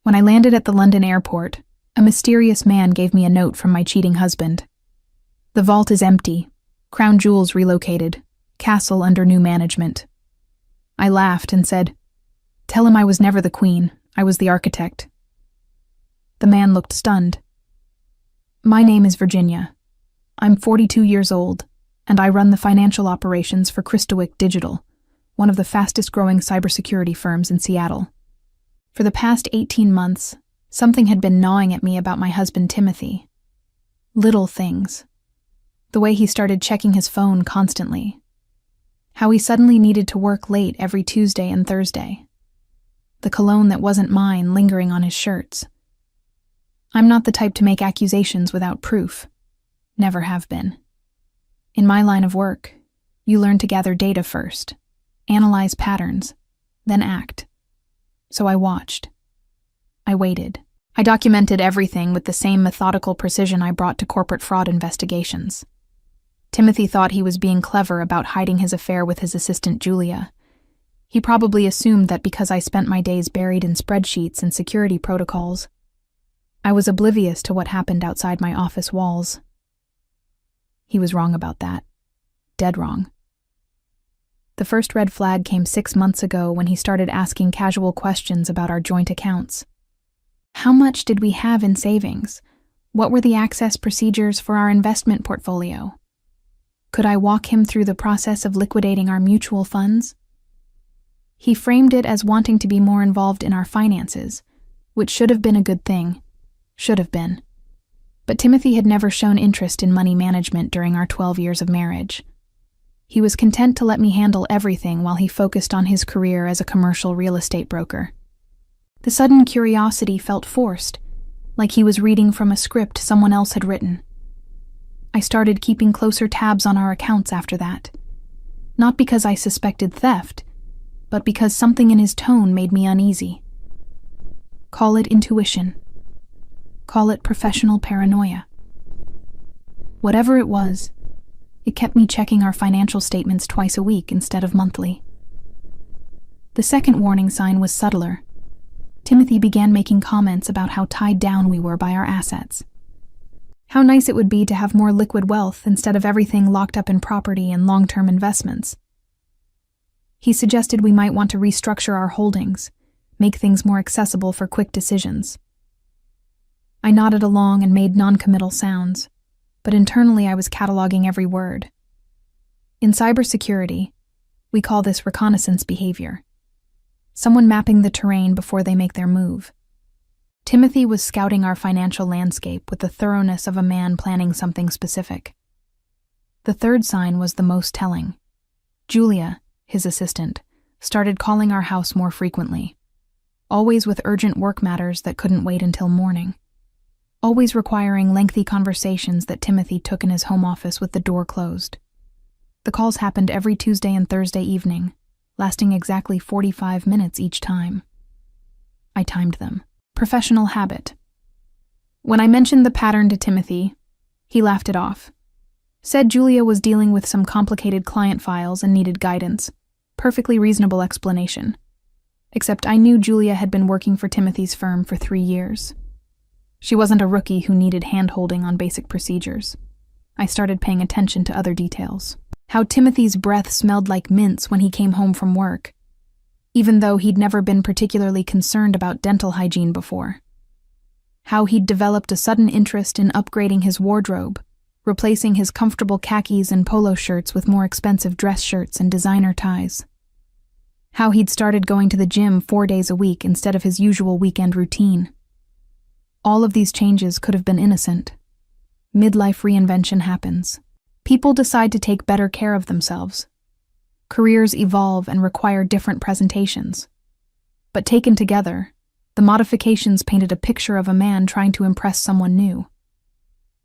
When I landed at the London airport, a mysterious man gave me a note from my cheating husband. The vault is empty, crown jewels relocated, castle under new management. I laughed and said, "Tell him I was never the queen, I was the architect." The man looked stunned. "My name is Virginia. I'm 42 years old, and I run the financial operations for Crystwick Digital, one of the fastest-growing cybersecurity firms in Seattle. For the past 18 months, something had been gnawing at me about my husband Timothy. Little things. The way he started checking his phone constantly. How he suddenly needed to work late every Tuesday and Thursday. The cologne that wasn't mine lingering on his shirts. I'm not the type to make accusations without proof. Never have been. In my line of work, you learn to gather data first, analyze patterns, then act. So I watched. I waited. I documented everything with the same methodical precision I brought to corporate fraud investigations. Timothy thought he was being clever about hiding his affair with his assistant Julia. He probably assumed that because I spent my days buried in spreadsheets and security protocols, I was oblivious to what happened outside my office walls. He was wrong about that. Dead wrong. The first red flag came 6 months ago when he started asking casual questions about our joint accounts. How much did we have in savings? What were the access procedures for our investment portfolio? Could I walk him through the process of liquidating our mutual funds? He framed it as wanting to be more involved in our finances, which should have been a good thing. Should have been. But Timothy had never shown interest in money management during our 12 years of marriage. He was content to let me handle everything while he focused on his career as a commercial real estate broker. The sudden curiosity felt forced, like he was reading from a script someone else had written. I started keeping closer tabs on our accounts after that. Not because I suspected theft, but because something in his tone made me uneasy. Call it intuition. Call it professional paranoia. Whatever it was, it kept me checking our financial statements twice a week instead of monthly. The second warning sign was subtler. Timothy began making comments about how tied down we were by our assets. How nice it would be to have more liquid wealth instead of everything locked up in property and long-term investments. He suggested we might want to restructure our holdings, make things more accessible for quick decisions. I nodded along and made non-committal sounds, but internally I was cataloging every word. In cybersecurity, we call this reconnaissance behavior. Someone mapping the terrain before they make their move. Timothy was scouting our financial landscape with the thoroughness of a man planning something specific. The third sign was the most telling. Julia, his assistant, started calling our house more frequently, always with urgent work matters that couldn't wait until morning, always requiring lengthy conversations that Timothy took in his home office with the door closed. The calls happened every Tuesday and Thursday evening, lasting exactly 45 minutes each time. I timed them. Professional habit. When I mentioned the pattern to Timothy, he laughed it off. Said Julia was dealing with some complicated client files and needed guidance. Perfectly reasonable explanation. Except I knew Julia had been working for Timothy's firm for 3 years. She wasn't a rookie who needed hand-holding on basic procedures. I started paying attention to other details. How Timothy's breath smelled like mints when he came home from work, even though he'd never been particularly concerned about dental hygiene before. How he'd developed a sudden interest in upgrading his wardrobe, replacing his comfortable khakis and polo shirts with more expensive dress shirts and designer ties. How he'd started going to the gym 4 days a week instead of his usual weekend routine. All of these changes could have been innocent. Midlife reinvention happens. People decide to take better care of themselves. Careers evolve and require different presentations. But taken together, the modifications painted a picture of a man trying to impress someone new.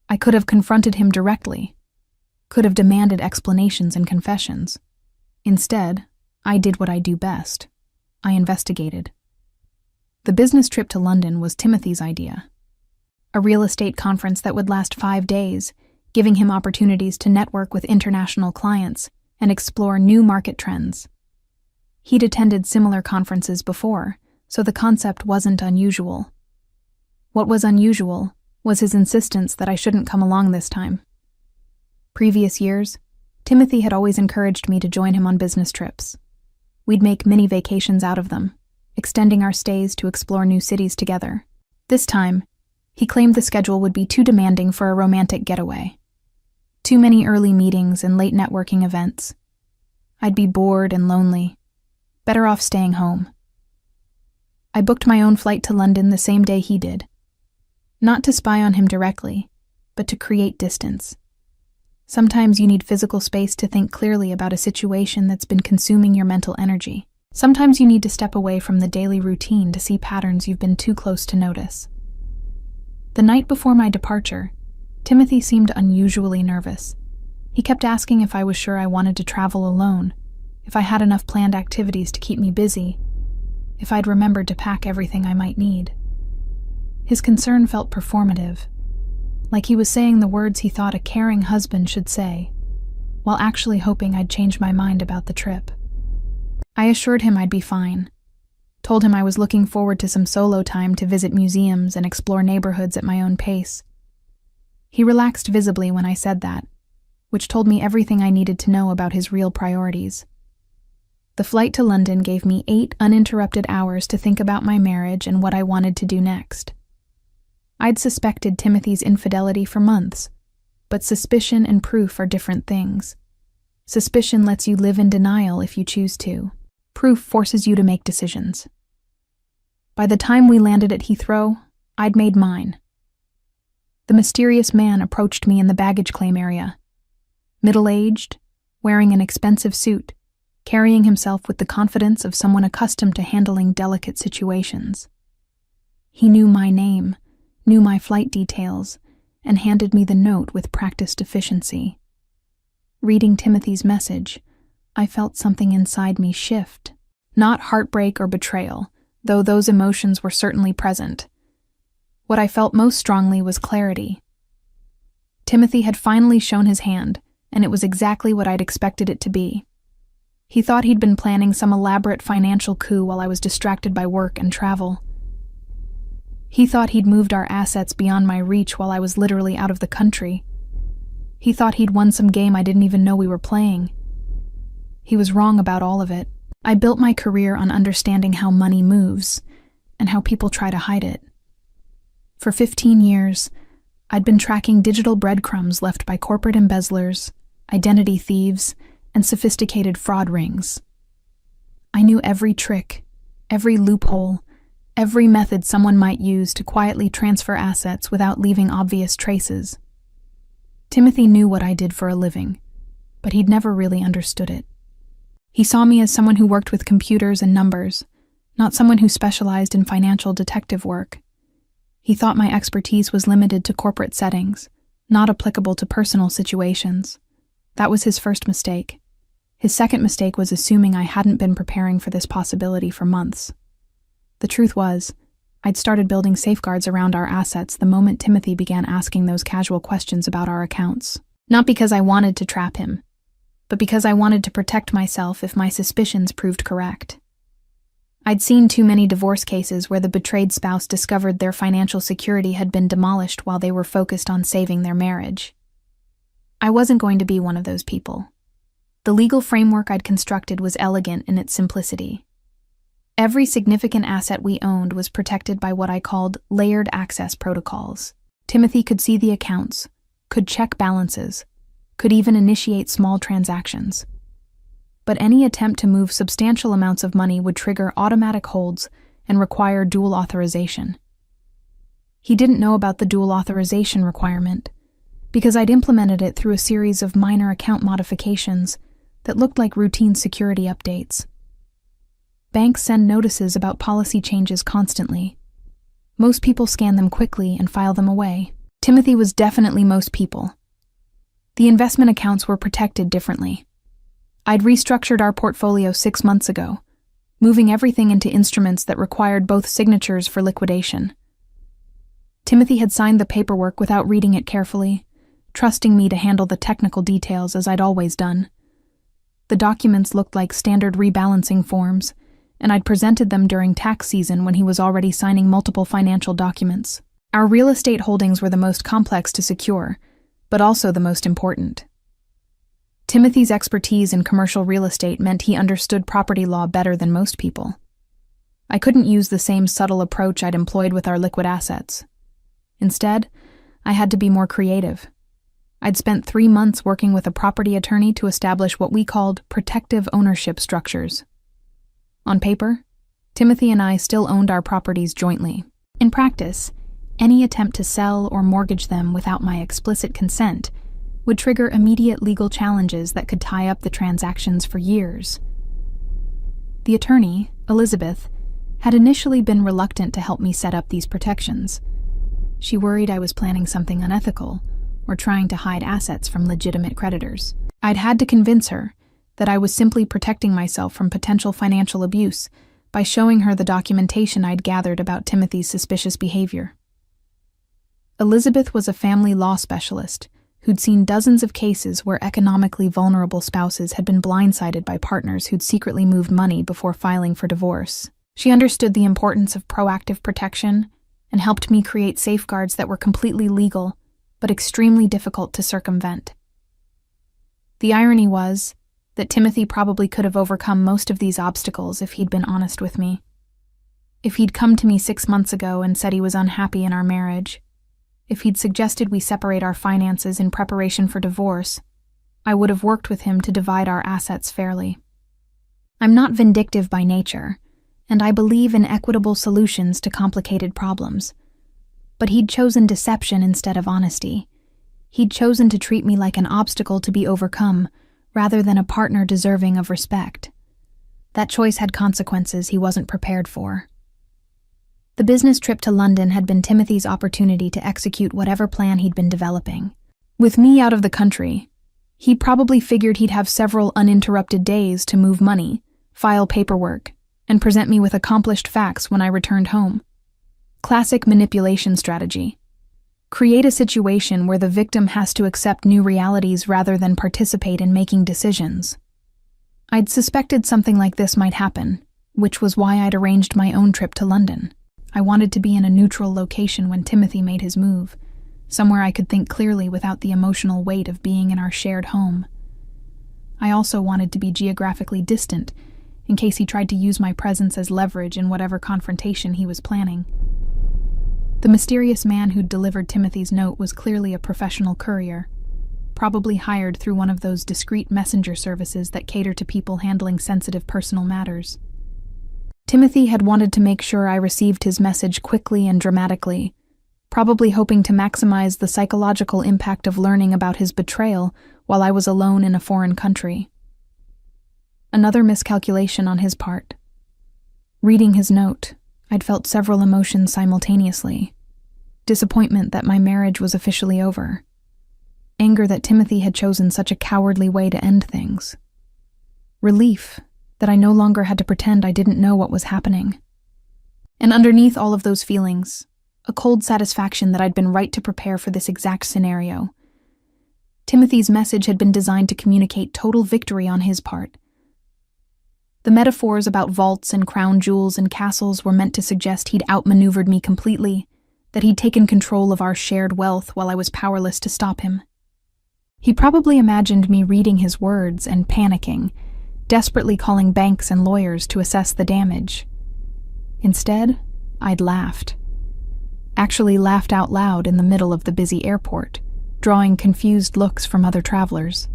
I could have confronted him directly, could have demanded explanations and confessions. Instead, I did what I do best. I investigated. The business trip to London was Timothy's idea. A real estate conference that would last 5 days, giving him opportunities to network with international clients and explore new market trends. He'd attended similar conferences before, so the concept wasn't unusual. What was unusual was his insistence that I shouldn't come along this time. Previous years, Timothy had always encouraged me to join him on business trips. We'd make mini vacations out of them, extending our stays to explore new cities together. This time, he claimed the schedule would be too demanding for a romantic getaway. Too many early meetings and late networking events. I'd be bored and lonely. Better off staying home. I booked my own flight to London the same day he did. Not to spy on him directly, but to create distance. Sometimes you need physical space to think clearly about a situation that's been consuming your mental energy. Sometimes you need to step away from the daily routine to see patterns you've been too close to notice. The night before my departure, Timothy seemed unusually nervous. He kept asking if I was sure I wanted to travel alone, if I had enough planned activities to keep me busy, if I'd remembered to pack everything I might need. His concern felt performative, like he was saying the words he thought a caring husband should say, while actually hoping I'd change my mind about the trip. I assured him I'd be fine, told him I was looking forward to some solo time to visit museums and explore neighborhoods at my own pace. He relaxed visibly when I said that, which told me everything I needed to know about his real priorities. The flight to London gave me 8 uninterrupted hours to think about my marriage and what I wanted to do next. I'd suspected Timothy's infidelity for months, but suspicion and proof are different things. Suspicion lets you live in denial if you choose to. Proof forces you to make decisions. By the time we landed at Heathrow, I'd made mine. The mysterious man approached me in the baggage claim area. Middle-aged, wearing an expensive suit, carrying himself with the confidence of someone accustomed to handling delicate situations. He knew my name, knew my flight details, and handed me the note with practiced efficiency. Reading Timothy's message, I felt something inside me shift. Not heartbreak or betrayal, though those emotions were certainly present. What I felt most strongly was clarity. Timothy had finally shown his hand, and it was exactly what I'd expected it to be. He thought he'd been planning some elaborate financial coup while I was distracted by work and travel. He thought he'd moved our assets beyond my reach while I was literally out of the country. He thought he'd won some game I didn't even know we were playing. He was wrong about all of it. I built my career on understanding how money moves, and how people try to hide it. For 15 years, I'd been tracking digital breadcrumbs left by corporate embezzlers, identity thieves, and sophisticated fraud rings. I knew every trick, every loophole, every method someone might use to quietly transfer assets without leaving obvious traces. Timothy knew what I did for a living, but he'd never really understood it. He saw me as someone who worked with computers and numbers, not someone who specialized in financial detective work. He thought my expertise was limited to corporate settings, not applicable to personal situations. That was his first mistake. His second mistake was assuming I hadn't been preparing for this possibility for months. The truth was, I'd started building safeguards around our assets the moment Timothy began asking those casual questions about our accounts. Not because I wanted to trap him, but because I wanted to protect myself if my suspicions proved correct. I'd seen too many divorce cases where the betrayed spouse discovered their financial security had been demolished while they were focused on saving their marriage. I wasn't going to be one of those people. The legal framework I'd constructed was elegant in its simplicity. Every significant asset we owned was protected by what I called layered access protocols. Timothy could see the accounts, could check balances, could even initiate small transactions. But any attempt to move substantial amounts of money would trigger automatic holds and require dual authorization. He didn't know about the dual authorization requirement, because I'd implemented it through a series of minor account modifications that looked like routine security updates. Banks send notices about policy changes constantly. Most people scan them quickly and file them away. Timothy was definitely most people. The investment accounts were protected differently. I'd restructured our portfolio 6 months ago, moving everything into instruments that required both signatures for liquidation. Timothy had signed the paperwork without reading it carefully, trusting me to handle the technical details as I'd always done. The documents looked like standard rebalancing forms, and I'd presented them during tax season when he was already signing multiple financial documents. Our real estate holdings were the most complex to secure, but also the most important. Timothy's expertise in commercial real estate meant he understood property law better than most people. I couldn't use the same subtle approach I'd employed with our liquid assets. Instead, I had to be more creative. I'd spent 3 months working with a property attorney to establish what we called protective ownership structures. On paper, Timothy and I still owned our properties jointly. In practice, any attempt to sell or mortgage them without my explicit consent would trigger immediate legal challenges that could tie up the transactions for years. The attorney, Elizabeth, had initially been reluctant to help me set up these protections. She worried I was planning something unethical or trying to hide assets from legitimate creditors. I'd had to convince her that I was simply protecting myself from potential financial abuse by showing her the documentation I'd gathered about Timothy's suspicious behavior. Elizabeth was a family law specialist who'd seen dozens of cases where economically vulnerable spouses had been blindsided by partners who'd secretly moved money before filing for divorce. She understood the importance of proactive protection and helped me create safeguards that were completely legal but extremely difficult to circumvent. The irony was that Timothy probably could have overcome most of these obstacles if he'd been honest with me. If he'd come to me 6 months ago and said he was unhappy in our marriage, if he'd suggested we separate our finances in preparation for divorce, I would have worked with him to divide our assets fairly. I'm not vindictive by nature, and I believe in equitable solutions to complicated problems. But he'd chosen deception instead of honesty. He'd chosen to treat me like an obstacle to be overcome, rather than a partner deserving of respect. That choice had consequences he wasn't prepared for. The business trip to London had been Timothy's opportunity to execute whatever plan he'd been developing. With me out of the country, he probably figured he'd have several uninterrupted days to move money, file paperwork, and present me with accomplished facts when I returned home. Classic manipulation strategy. Create a situation where the victim has to accept new realities rather than participate in making decisions. I'd suspected something like this might happen, which was why I'd arranged my own trip to London. I wanted to be in a neutral location when Timothy made his move, somewhere I could think clearly without the emotional weight of being in our shared home. I also wanted to be geographically distant, in case he tried to use my presence as leverage in whatever confrontation he was planning. The mysterious man who'd delivered Timothy's note was clearly a professional courier, probably hired through one of those discreet messenger services that cater to people handling sensitive personal matters. Timothy had wanted to make sure I received his message quickly and dramatically, probably hoping to maximize the psychological impact of learning about his betrayal while I was alone in a foreign country. Another miscalculation on his part. Reading his note, I'd felt several emotions simultaneously. Disappointment that my marriage was officially over. Anger that Timothy had chosen such a cowardly way to end things. Relief that I no longer had to pretend I didn't know what was happening. And underneath all of those feelings, a cold satisfaction that I'd been right to prepare for this exact scenario. Timothy's message had been designed to communicate total victory on his part. The metaphors about vaults and crown jewels and castles were meant to suggest he'd outmaneuvered me completely, that he'd taken control of our shared wealth while I was powerless to stop him. He probably imagined me reading his words and panicking, desperately calling banks and lawyers to assess the damage. Instead, I'd laughed. Actually laughed out loud in the middle of the busy airport, drawing confused looks from other travelers.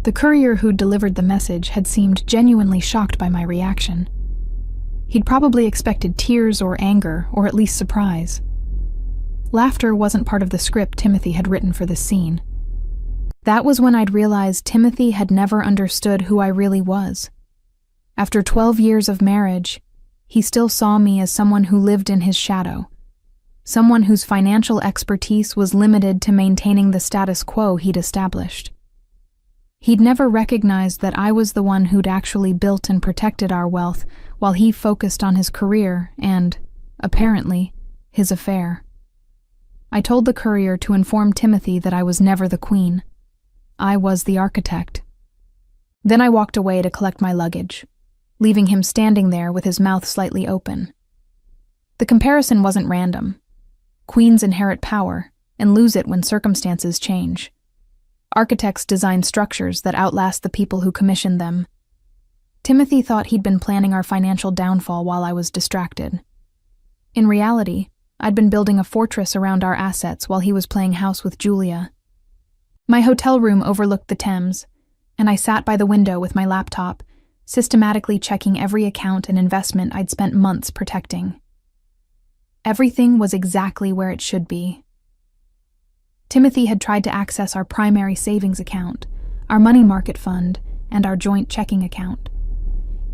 The courier who'd delivered the message had seemed genuinely shocked by my reaction. He'd probably expected tears or anger, or at least surprise. Laughter wasn't part of the script Timothy had written for this scene. That was when I'd realized Timothy had never understood who I really was. After 12 years of marriage, he still saw me as someone who lived in his shadow, someone whose financial expertise was limited to maintaining the status quo he'd established. He'd never recognized that I was the one who'd actually built and protected our wealth while he focused on his career and, apparently, his affair. I told the courier to inform Timothy that I was never the queen. I was the architect. Then I walked away to collect my luggage. leaving him standing there with his mouth slightly open. The comparison wasn't random. Queens inherit power and lose it when circumstances change. Architects design structures that outlast the people who commissioned them. Timothy thought he'd been planning our financial downfall while I was distracted. In reality, I'd been building a fortress around our assets while he was playing house with Julia. My hotel room overlooked the Thames, and I sat by the window with my laptop, systematically checking every account and investment I'd spent months protecting. Everything was exactly where it should be. Timothy had tried to access our primary savings account, our money market fund, and our joint checking account.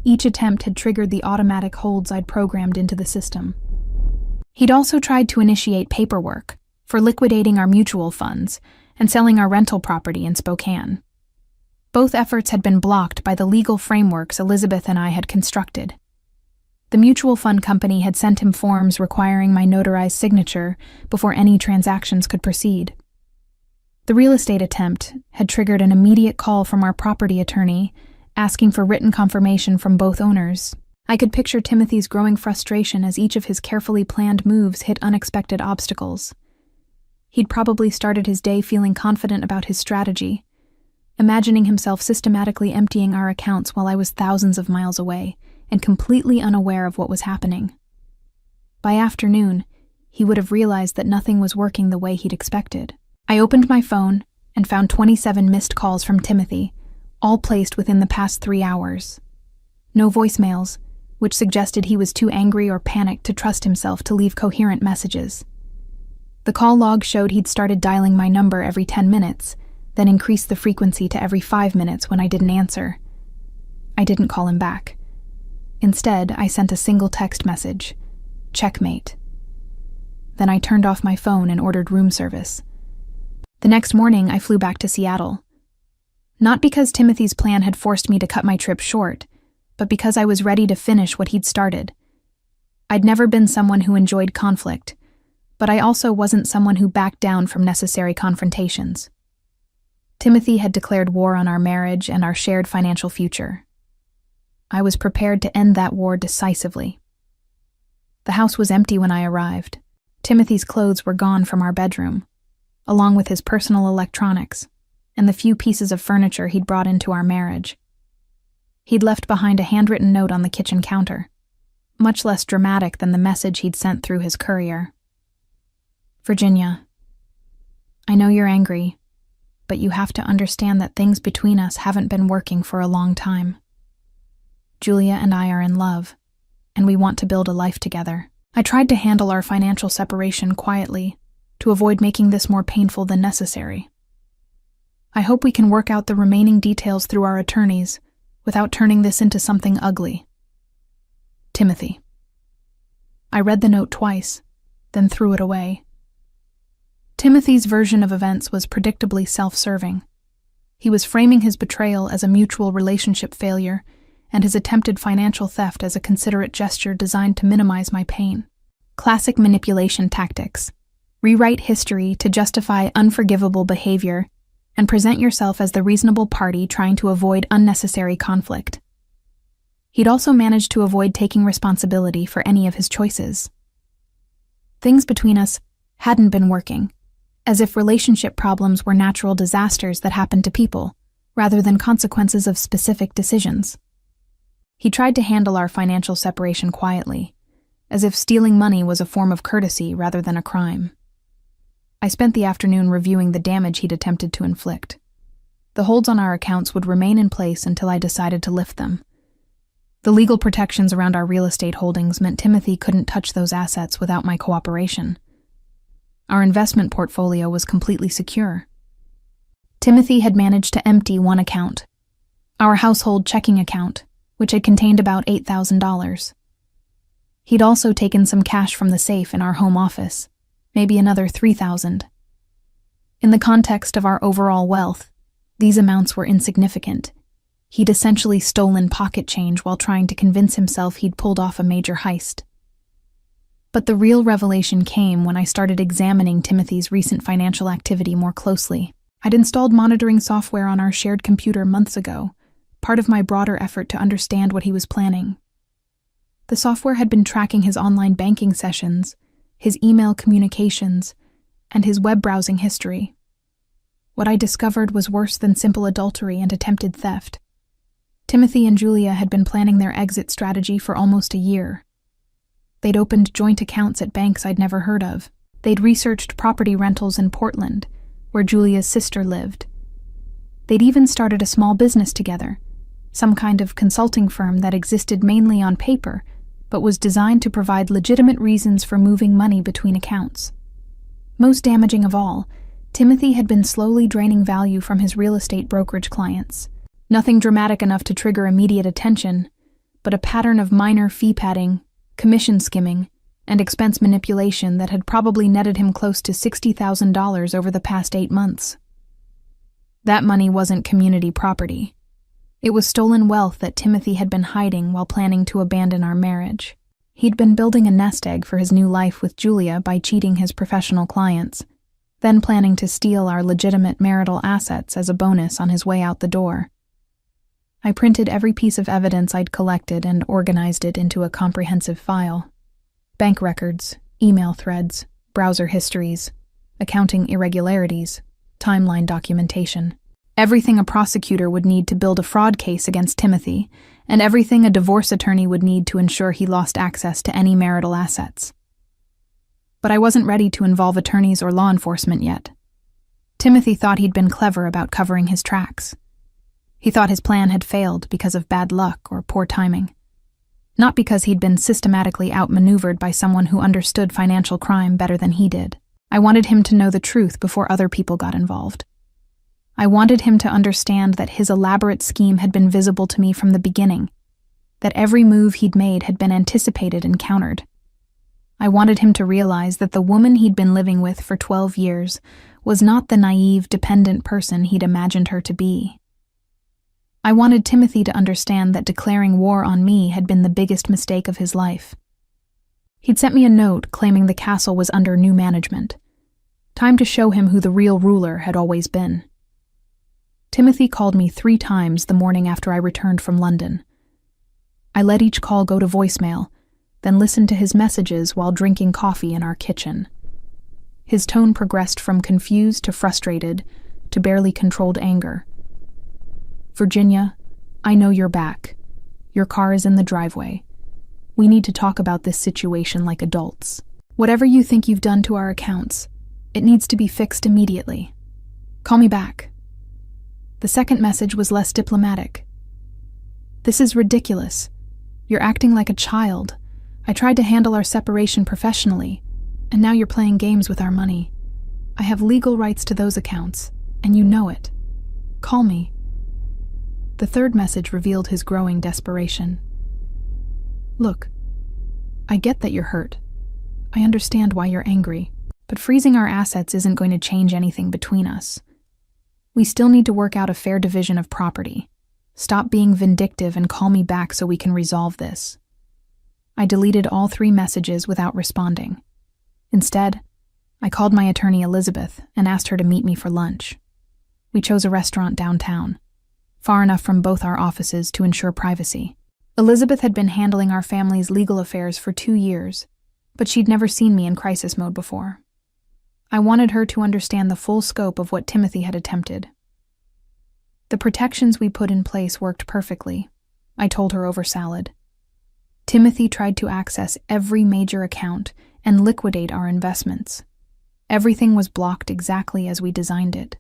Each attempt had triggered the automatic holds I'd programmed into the system. He'd also tried to initiate paperwork for liquidating our mutual funds and selling our rental property in Spokane. Both efforts had been blocked by the legal frameworks Elizabeth and I had constructed. The mutual fund company had sent him forms requiring my notarized signature before any transactions could proceed. The real estate attempt had triggered an immediate call from our property attorney, asking for written confirmation from both owners. I could picture Timothy's growing frustration as each of his carefully planned moves hit unexpected obstacles. He'd probably started his day feeling confident about his strategy, imagining himself systematically emptying our accounts while I was thousands of miles away and completely unaware of what was happening. By afternoon, he would have realized that nothing was working the way he'd expected. I opened my phone and found 27 missed calls from Timothy, all placed within the past 3 hours. No voicemails, which suggested he was too angry or panicked to trust himself to leave coherent messages. The call log showed he'd started dialing my number every 10 minutes, then increased the frequency to every 5 minutes when I didn't answer. I didn't call him back. Instead, I sent a single text message, "Checkmate." Then I turned off my phone and ordered room service. The next morning, I flew back to Seattle. Not because Timothy's plan had forced me to cut my trip short, but because I was ready to finish what he'd started. I'd never been someone who enjoyed conflict, but I also wasn't someone who backed down from necessary confrontations. Timothy had declared war on our marriage and our shared financial future. I was prepared to end that war decisively. The house was empty when I arrived. Timothy's clothes were gone from our bedroom, along with his personal electronics and the few pieces of furniture he'd brought into our marriage. He'd left behind a handwritten note on the kitchen counter, much less dramatic than the message he'd sent through his courier. "Virginia, I know you're angry, but you have to understand that things between us haven't been working for a long time. Julia and I are in love, and we want to build a life together. I tried to handle our financial separation quietly to avoid making this more painful than necessary. I hope we can work out the remaining details through our attorneys without turning this into something ugly. Timothy." I read the note twice, then threw it away. Timothy's version of events was predictably self-serving. He was framing his betrayal as a mutual relationship failure and his attempted financial theft as a considerate gesture designed to minimize my pain. Classic manipulation tactics. Rewrite history to justify unforgivable behavior and present yourself as the reasonable party trying to avoid unnecessary conflict. He'd also managed to avoid taking responsibility for any of his choices. Things between us hadn't been working, as if relationship problems were natural disasters that happened to people, rather than consequences of specific decisions. He tried to handle our financial separation quietly, as if stealing money was a form of courtesy rather than a crime. I spent the afternoon reviewing the damage he'd attempted to inflict. The holds on our accounts would remain in place until I decided to lift them. The legal protections around our real estate holdings meant Timothy couldn't touch those assets without my cooperation. Our investment portfolio was completely secure. Timothy had managed to empty one account, our household checking account, which had contained about $8,000. He'd also taken some cash from the safe in our home office, maybe another $3,000. In the context of our overall wealth, these amounts were insignificant. He'd essentially stolen pocket change while trying to convince himself he'd pulled off a major heist. But the real revelation came when I started examining Timothy's recent financial activity more closely. I'd installed monitoring software on our shared computer months ago, part of my broader effort to understand what he was planning. The software had been tracking his online banking sessions, his email communications, and his web browsing history. What I discovered was worse than simple adultery and attempted theft. Timothy and Julia had been planning their exit strategy for almost a year. They'd opened joint accounts at banks I'd never heard of. They'd researched property rentals in Portland, where Julia's sister lived. They'd even started a small business together, some kind of consulting firm that existed mainly on paper, but was designed to provide legitimate reasons for moving money between accounts. Most damaging of all, Timothy had been slowly draining value from his real estate brokerage clients. Nothing dramatic enough to trigger immediate attention, but a pattern of minor fee padding, commission skimming, and expense manipulation that had probably netted him close to $60,000 over the past 8 months. That money wasn't community property. It was stolen wealth that Timothy had been hiding while planning to abandon our marriage. He'd been building a nest egg for his new life with Julia by cheating his professional clients, then planning to steal our legitimate marital assets as a bonus on his way out the door. I printed every piece of evidence I'd collected and organized it into a comprehensive file. Bank records, email threads, browser histories, accounting irregularities, timeline documentation. Everything a prosecutor would need to build a fraud case against Timothy, and everything a divorce attorney would need to ensure he lost access to any marital assets. But I wasn't ready to involve attorneys or law enforcement yet. Timothy thought he'd been clever about covering his tracks. He thought his plan had failed because of bad luck or poor timing, not because he'd been systematically outmaneuvered by someone who understood financial crime better than he did. I wanted him to know the truth before other people got involved. I wanted him to understand that his elaborate scheme had been visible to me from the beginning, that every move he'd made had been anticipated and countered. I wanted him to realize that the woman he'd been living with for 12 years was not the naive, dependent person he'd imagined her to be. I wanted Timothy to understand that declaring war on me had been the biggest mistake of his life. He'd sent me a note claiming the castle was under new management. Time to show him who the real ruler had always been. Timothy called me 3 times the morning after I returned from London. I let each call go to voicemail, then listened to his messages while drinking coffee in our kitchen. His tone progressed from confused to frustrated to barely controlled anger. "Virginia, I know you're back. Your car is in the driveway. We need to talk about this situation like adults. Whatever you think you've done to our accounts, it needs to be fixed immediately. Call me back." The second message was less diplomatic. "This is ridiculous. You're acting like a child. I tried to handle our separation professionally, and now you're playing games with our money. I have legal rights to those accounts, and you know it. Call me." The third message revealed his growing desperation. "Look, I get that you're hurt. I understand why you're angry, but freezing our assets isn't going to change anything between us. We still need to work out a fair division of property. Stop being vindictive and call me back so we can resolve this." I deleted all 3 messages without responding. Instead, I called my attorney Elizabeth and asked her to meet me for lunch. We chose a restaurant downtown, far enough from both our offices to ensure privacy. Elizabeth had been handling our family's legal affairs for 2 years, but she'd never seen me in crisis mode before. I wanted her to understand the full scope of what Timothy had attempted. The protections we put in place worked perfectly, I told her over salad. Timothy tried to access every major account and liquidate our investments. Everything was blocked exactly as we designed it.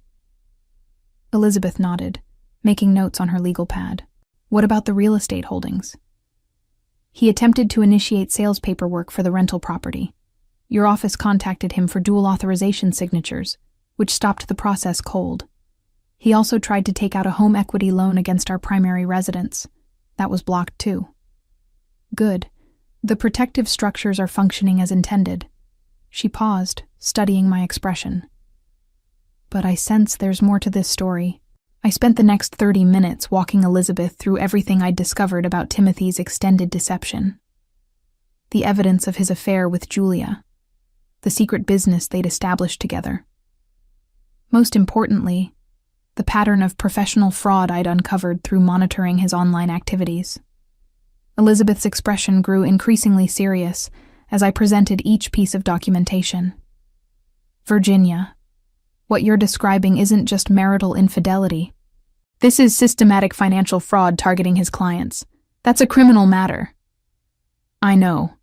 Elizabeth nodded, making notes on her legal pad. "What about the real estate holdings?" "He attempted to initiate sales paperwork for the rental property. Your office contacted him for dual authorization signatures, which stopped the process cold. He also tried to take out a home equity loan against our primary residence. That was blocked too." "Good. The protective structures are functioning as intended." She paused, studying my expression. "But I sense there's more to this story." I spent the next 30 minutes walking Elizabeth through everything I'd discovered about Timothy's extended deception. The evidence of his affair with Julia, the secret business they'd established together. Most importantly, the pattern of professional fraud I'd uncovered through monitoring his online activities. Elizabeth's expression grew increasingly serious as I presented each piece of documentation. Virginia, what you're describing isn't just marital infidelity. This is systematic financial fraud targeting his clients. That's a criminal matter. I know,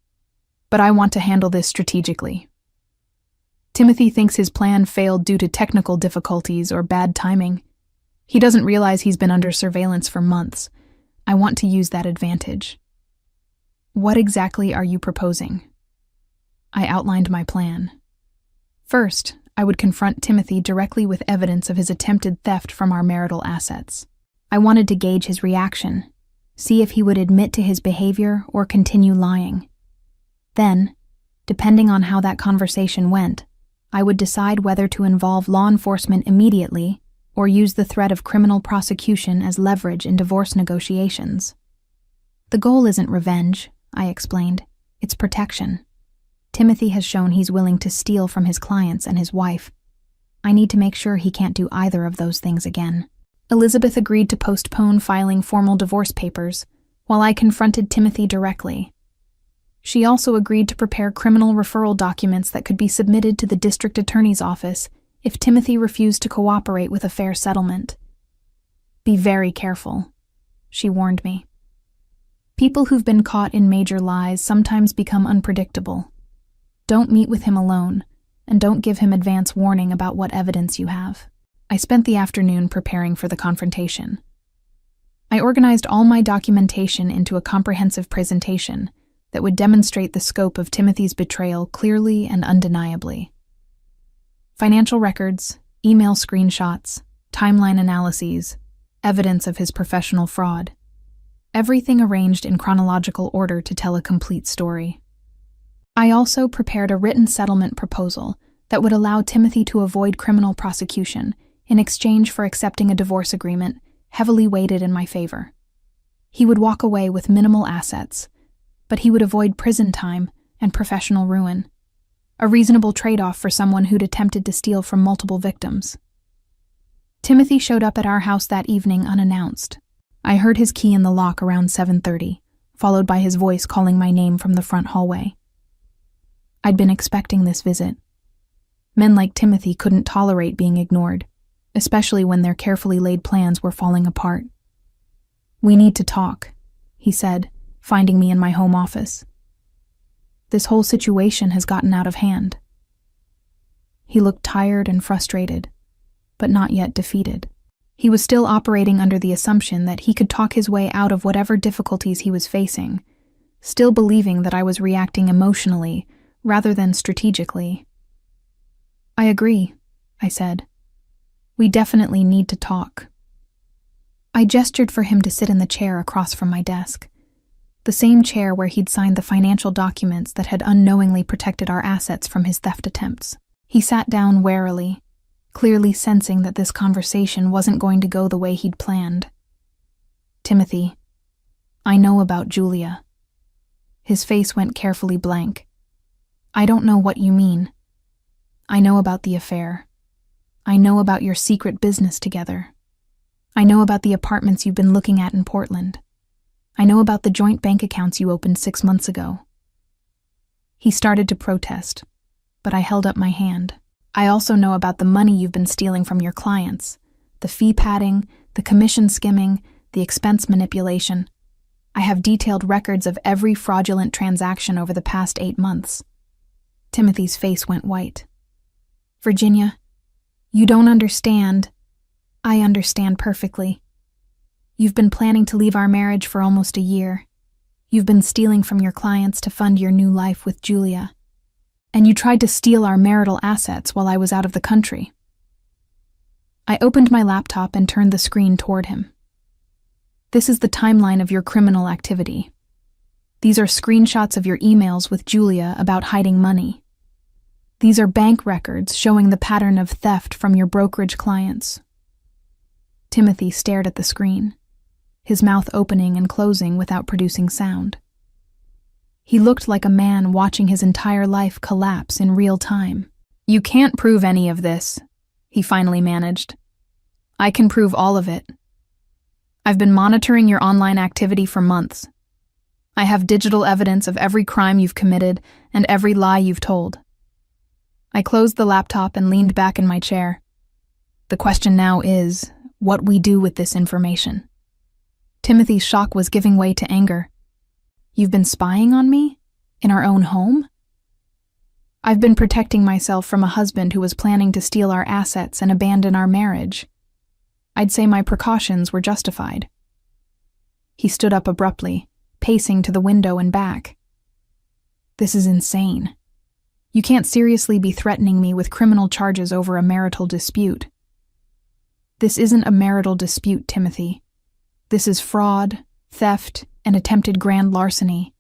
but I want to handle this strategically. Timothy thinks his plan failed due to technical difficulties or bad timing. He doesn't realize he's been under surveillance for months. I want to use that advantage. What exactly are you proposing? I outlined my plan. First, I would confront Timothy directly with evidence of his attempted theft from our marital assets. I wanted to gauge his reaction, see if he would admit to his behavior or continue lying. Then, depending on how that conversation went, I would decide whether to involve law enforcement immediately or use the threat of criminal prosecution as leverage in divorce negotiations. The goal isn't revenge, I explained. It's protection. Timothy has shown he's willing to steal from his clients and his wife. I need to make sure he can't do either of those things again. Elizabeth agreed to postpone filing formal divorce papers while I confronted Timothy directly. She also agreed to prepare criminal referral documents that could be submitted to the district attorney's office if Timothy refused to cooperate with a fair settlement. Be very careful, she warned me. People who've been caught in major lies sometimes become unpredictable. Don't meet with him alone, and don't give him advance warning about what evidence you have. I spent the afternoon preparing for the confrontation. I organized all my documentation into a comprehensive presentation that would demonstrate the scope of Timothy's betrayal clearly and undeniably. Financial records, email screenshots, timeline analyses, evidence of his professional fraud. Everything arranged in chronological order to tell a complete story. I also prepared a written settlement proposal that would allow Timothy to avoid criminal prosecution in exchange for accepting a divorce agreement heavily weighted in my favor. He would walk away with minimal assets, but he would avoid prison time and professional ruin, a reasonable trade-off for someone who'd attempted to steal from multiple victims. Timothy showed up at our house that evening unannounced. I heard his key in the lock around 7:30, followed by his voice calling my name from the front hallway. I'd been expecting this visit. Men like Timothy couldn't tolerate being ignored, especially when their carefully laid plans were falling apart. We need to talk, he said, finding me in my home office. This whole situation has gotten out of hand. He looked tired and frustrated, but not yet defeated. He was still operating under the assumption that he could talk his way out of whatever difficulties he was facing, still believing that I was reacting emotionally rather than strategically. I agree, I said. We definitely need to talk. I gestured for him to sit in the chair across from my desk, the same chair where he'd signed the financial documents that had unknowingly protected our assets from his theft attempts. He sat down warily, clearly sensing that this conversation wasn't going to go the way he'd planned. Timothy, I know about Julia. His face went carefully blank. I don't know what you mean. I know about the affair. I know about your secret business together. I know about the apartments you've been looking at in Portland. I know about the joint bank accounts you opened 6 months ago. He started to protest, but I held up my hand. I also know about the money you've been stealing from your clients, the fee padding, the commission skimming, the expense manipulation. I have detailed records of every fraudulent transaction over the past 8 months. Timothy's face went white. Virginia, you don't understand. I understand perfectly. You've been planning to leave our marriage for almost a year. You've been stealing from your clients to fund your new life with Julia. And you tried to steal our marital assets while I was out of the country. I opened my laptop and turned the screen toward him. This is the timeline of your criminal activity. These are screenshots of your emails with Julia about hiding money. These are bank records showing the pattern of theft from your brokerage clients. Timothy stared at the screen, his mouth opening and closing without producing sound. He looked like a man watching his entire life collapse in real time. You can't prove any of this, he finally managed. I can prove all of it. I've been monitoring your online activity for months. I have digital evidence of every crime you've committed and every lie you've told. I closed the laptop and leaned back in my chair. The question now is, what we do with this information. Timothy's shock was giving way to anger. You've been spying on me? In our own home? I've been protecting myself from a husband who was planning to steal our assets and abandon our marriage. I'd say my precautions were justified. He stood up abruptly, pacing to the window and back. This is insane. You can't seriously be threatening me with criminal charges over a marital dispute. This isn't a marital dispute, Timothy. This is fraud, theft, and attempted grand larceny.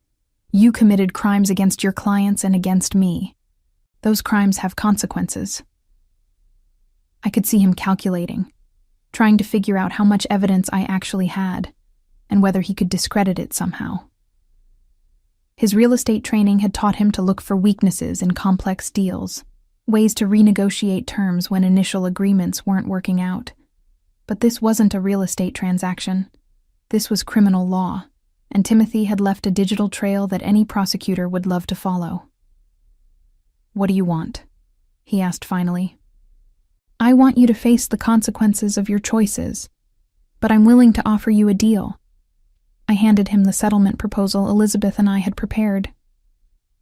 You committed crimes against your clients and against me. Those crimes have consequences. I could see him calculating, trying to figure out how much evidence I actually had, and whether he could discredit it somehow. His real estate training had taught him to look for weaknesses in complex deals, ways to renegotiate terms when initial agreements weren't working out. But this wasn't a real estate transaction. This was criminal law, and Timothy had left a digital trail that any prosecutor would love to follow. What do you want? He asked finally. I want you to face the consequences of your choices, but I'm willing to offer you a deal. I handed him the settlement proposal Elizabeth and I had prepared.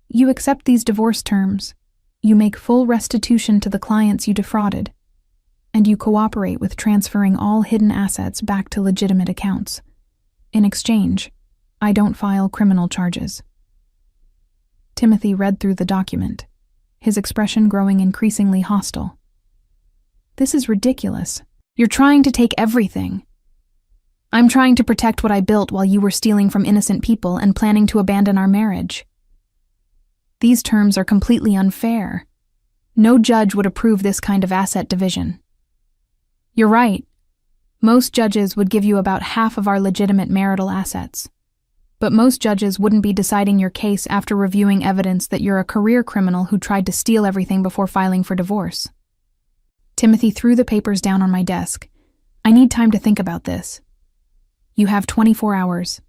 You accept these divorce terms, you make full restitution to the clients you defrauded, and you cooperate with transferring all hidden assets back to legitimate accounts. In exchange, I don't file criminal charges. Timothy read through the document, his expression growing increasingly hostile. This is ridiculous. You're trying to take everything. I'm trying to protect what I built while you were stealing from innocent people and planning to abandon our marriage. These terms are completely unfair. No judge would approve this kind of asset division. You're right. Most judges would give you about half of our legitimate marital assets. But most judges wouldn't be deciding your case after reviewing evidence that you're a career criminal who tried to steal everything before filing for divorce. Timothy threw the papers down on my desk. I need time to think about this. You have 24 hours.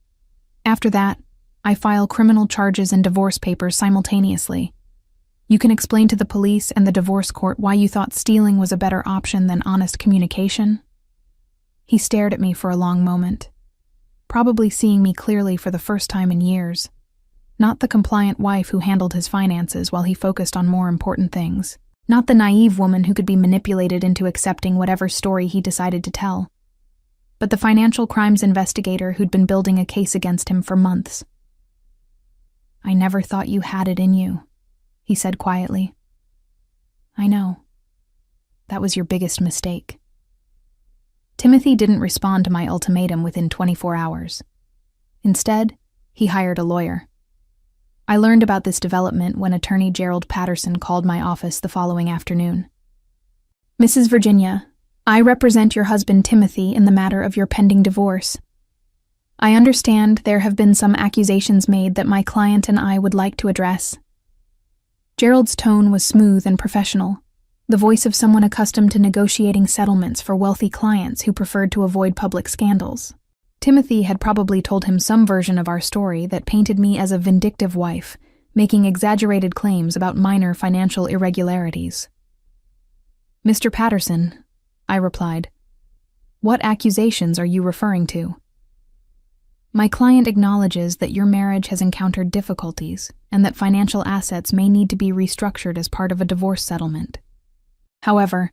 After that, I file criminal charges and divorce papers simultaneously. You can explain to the police and the divorce court why you thought stealing was a better option than honest communication. He stared at me for a long moment, probably seeing me clearly for the first time in years. Not the compliant wife who handled his finances while he focused on more important things. Not the naive woman who could be manipulated into accepting whatever story he decided to tell. But the financial crimes investigator who'd been building a case against him for months. I never thought you had it in you, he said quietly. I know. That was your biggest mistake. Timothy didn't respond to my ultimatum within 24 hours. Instead, he hired a lawyer. I learned about this development when attorney Gerald Patterson called my office the following afternoon. Mrs. Virginia, I represent your husband Timothy in the matter of your pending divorce. I understand there have been some accusations made that my client and I would like to address. Gerald's tone was smooth and professional, the voice of someone accustomed to negotiating settlements for wealthy clients who preferred to avoid public scandals. Timothy had probably told him some version of our story that painted me as a vindictive wife, making exaggerated claims about minor financial irregularities. Mr. Patterson, I replied, what accusations are you referring to? My client acknowledges that your marriage has encountered difficulties and that financial assets may need to be restructured as part of a divorce settlement. However,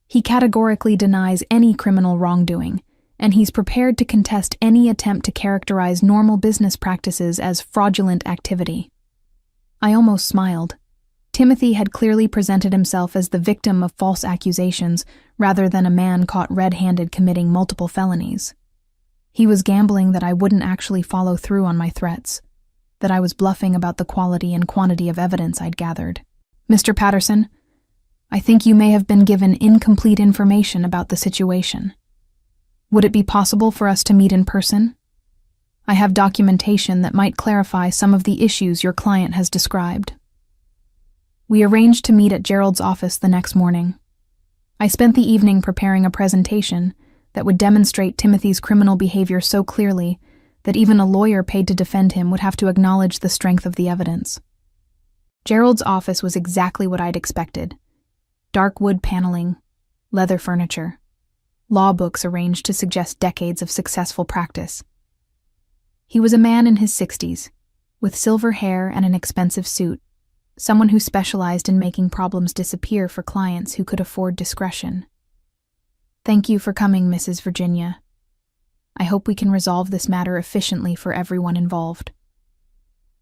he categorically denies any criminal wrongdoing, and he's prepared to contest any attempt to characterize normal business practices as fraudulent activity. I almost smiled. Timothy had clearly presented himself as the victim of false accusations rather than a man caught red-handed committing multiple felonies. He was gambling that I wouldn't actually follow through on my threats, that I was bluffing about the quality and quantity of evidence I'd gathered. Mr. Patterson, I think you may have been given incomplete information about the situation. Would it be possible for us to meet in person? I have documentation that might clarify some of the issues your client has described. We arranged to meet at Gerald's office the next morning. I spent the evening preparing a presentation, that would demonstrate Timothy's criminal behavior so clearly that even a lawyer paid to defend him would have to acknowledge the strength of the evidence. Gerald's office was exactly what I'd expected. Dark wood paneling, leather furniture, law books arranged to suggest decades of successful practice. He was a man in his 60s, with silver hair and an expensive suit, someone who specialized in making problems disappear for clients who could afford discretion. "Thank you for coming, Mrs. Virginia. I hope we can resolve this matter efficiently for everyone involved."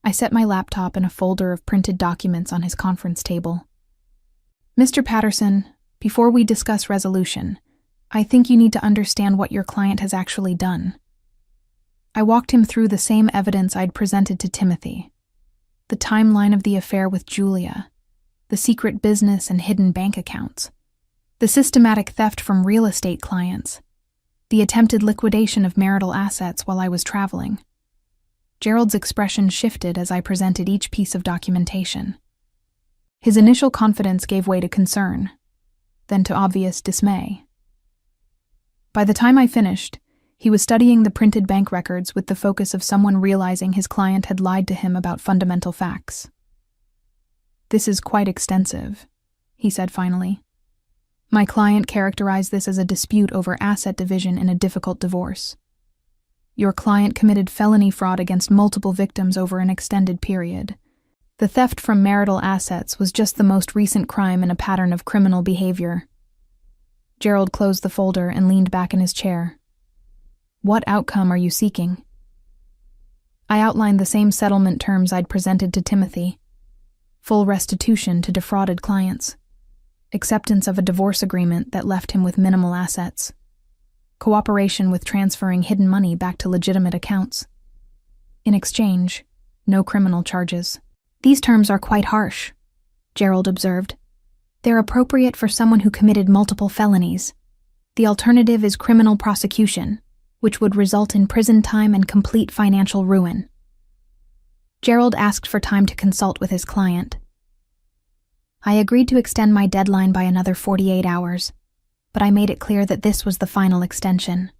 I set my laptop in a folder of printed documents on his conference table. "Mr. Patterson, before we discuss resolution, I think you need to understand what your client has actually done." I walked him through the same evidence I'd presented to Timothy. The timeline of the affair with Julia, the secret business and hidden bank accounts, the systematic theft from real estate clients, the attempted liquidation of marital assets while I was traveling. Gerald's expression shifted as I presented each piece of documentation. His initial confidence gave way to concern, then to obvious dismay. By the time I finished, he was studying the printed bank records with the focus of someone realizing his client had lied to him about fundamental facts. "This is quite extensive," he said finally. "My client characterized this as a dispute over asset division in a difficult divorce. Your client committed felony fraud against multiple victims over an extended period. The theft from marital assets was just the most recent crime in a pattern of criminal behavior." Gerald closed the folder and leaned back in his chair. "What outcome are you seeking?" I outlined the same settlement terms I'd presented to Timothy: full restitution to defrauded clients, acceptance of a divorce agreement that left him with minimal assets, cooperation with transferring hidden money back to legitimate accounts. In exchange, no criminal charges. "These terms are quite harsh," Gerald observed. "They're appropriate for someone who committed multiple felonies. The alternative is criminal prosecution, which would result in prison time and complete financial ruin." Gerald asked for time to consult with his client. I agreed to extend my deadline by another 48 hours, but I made it clear that this was the final extension.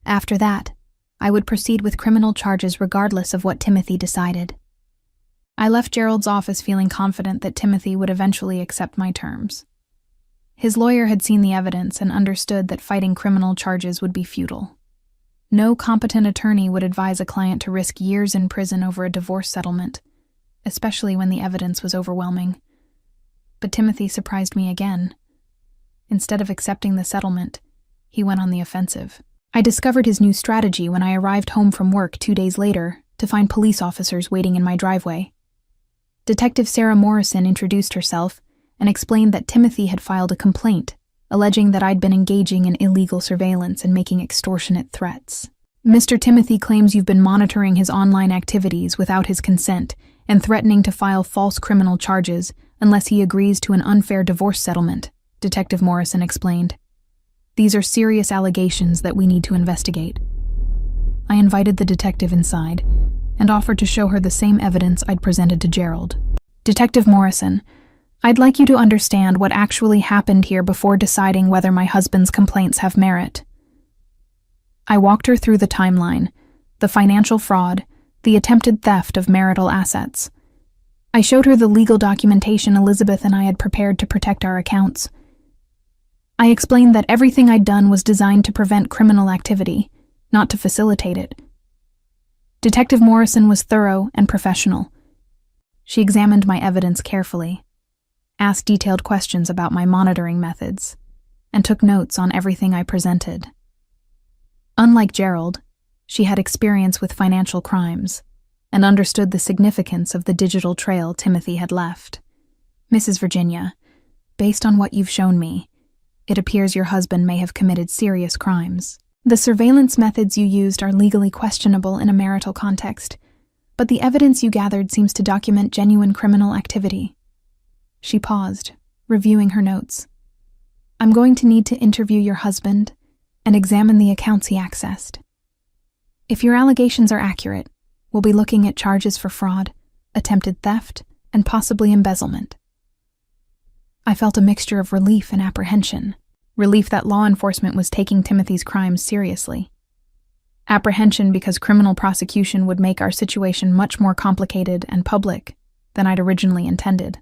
After that, I would proceed with criminal charges regardless of what Timothy decided. I left Gerald's office feeling confident that Timothy would eventually accept my terms. His lawyer had seen the evidence and understood that fighting criminal charges would be futile. No competent attorney would advise a client to risk years in prison over a divorce settlement, especially when the evidence was overwhelming. But Timothy surprised me again. Instead of accepting the settlement, he went on the offensive. I discovered his new strategy when I arrived home from work 2 days later to find police officers waiting in my driveway. Detective Sarah Morrison introduced herself and explained that Timothy had filed a complaint, alleging that I'd been engaging in illegal surveillance and making extortionate threats. "Mr. Timothy claims you've been monitoring his online activities without his consent and threatening to file false criminal charges unless he agrees to an unfair divorce settlement," Detective Morrison explained. "These are serious allegations that we need to investigate." I invited the detective inside and offered to show her the same evidence I'd presented to Gerald. "Detective Morrison, I'd like you to understand what actually happened here before deciding whether my husband's complaints have merit." I walked her through the timeline, the financial fraud, the attempted theft of marital assets. I showed her the legal documentation Elizabeth and I had prepared to protect our accounts. I explained that everything I'd done was designed to prevent criminal activity, not to facilitate it. Detective Morrison was thorough and professional. She examined my evidence carefully, asked detailed questions about my monitoring methods, and took notes on everything I presented. Unlike Gerald, she had experience with financial crimes and understood the significance of the digital trail Timothy had left. "Mrs. Virginia, based on what you've shown me, it appears your husband may have committed serious crimes. The surveillance methods you used are legally questionable in a marital context, but the evidence you gathered seems to document genuine criminal activity." She paused, reviewing her notes. "I'm going to need to interview your husband and examine the accounts he accessed. If your allegations are accurate, we'll be looking at charges for fraud, attempted theft, and possibly embezzlement." I felt a mixture of relief and apprehension. relief that law enforcement was taking Timothy's crimes seriously, apprehension because criminal prosecution would make our situation much more complicated and public than I'd originally intended.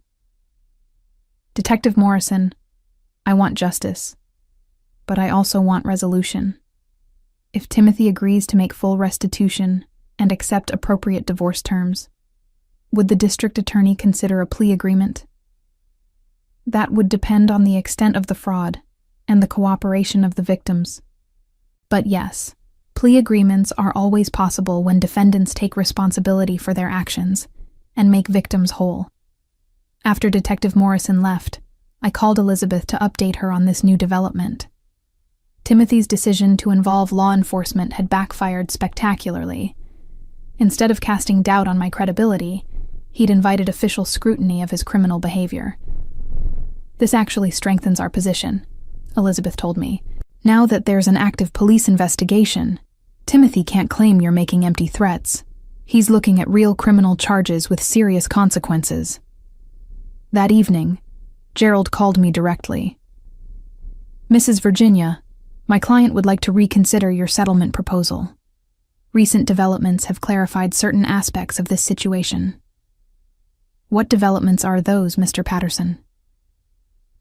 Detective Morrison, I want justice, but I also want resolution. If Timothy agrees to make full restitution and accept appropriate divorce terms, would the district attorney consider a plea agreement? That would depend on the extent of the fraud and the cooperation of the victims. But yes, plea agreements are always possible when defendants take responsibility for their actions and make victims whole. After Detective Morrison left, I called Elizabeth to update her on this new development. Timothy's decision to involve law enforcement had backfired spectacularly. Instead of casting doubt on my credibility, he'd invited official scrutiny of his criminal behavior. This actually strengthens our position, Elizabeth told me. Now that there's an active police investigation, Timothy can't claim you're making empty threats. He's looking at real criminal charges with serious consequences. That evening, Gerald called me directly. Mrs. Virginia, my client would like to reconsider your settlement proposal. Recent developments have clarified certain aspects of this situation. What developments are those, Mr. Patterson?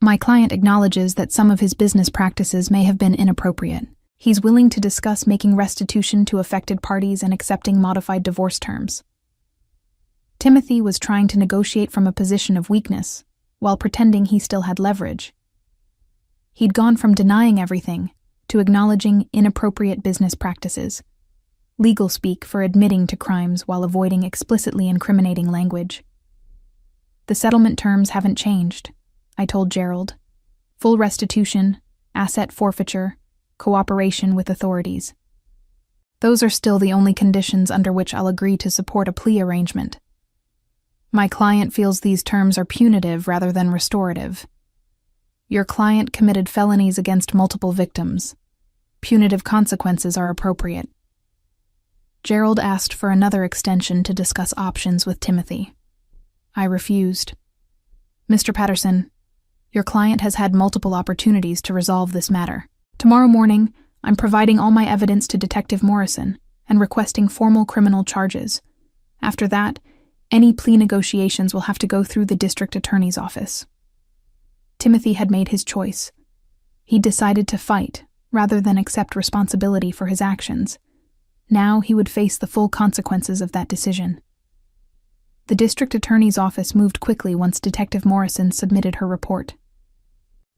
My client acknowledges that some of his business practices may have been inappropriate. He's willing to discuss making restitution to affected parties and accepting modified divorce terms. Timothy was trying to negotiate from a position of weakness, while pretending he still had leverage. He'd gone from denying everything to acknowledging inappropriate business practices, legal speak for admitting to crimes while avoiding explicitly incriminating language. The settlement terms haven't changed, I told Gerald. Full restitution, asset forfeiture, cooperation with authorities. Those are still the only conditions under which I'll agree to support a plea arrangement. My client feels these terms are punitive rather than restorative. Your client committed felonies against multiple victims. Punitive consequences are appropriate. Gerald asked for another extension to discuss options with Timothy. I refused. Mr. Patterson, your client has had multiple opportunities to resolve this matter. Tomorrow morning, I'm providing all my evidence to Detective Morrison and requesting formal criminal charges. After that, any plea negotiations will have to go through the district attorney's office. Timothy had made his choice. He decided to fight rather than accept responsibility for his actions. Now he would face the full consequences of that decision. The district attorney's office moved quickly once Detective Morrison submitted her report.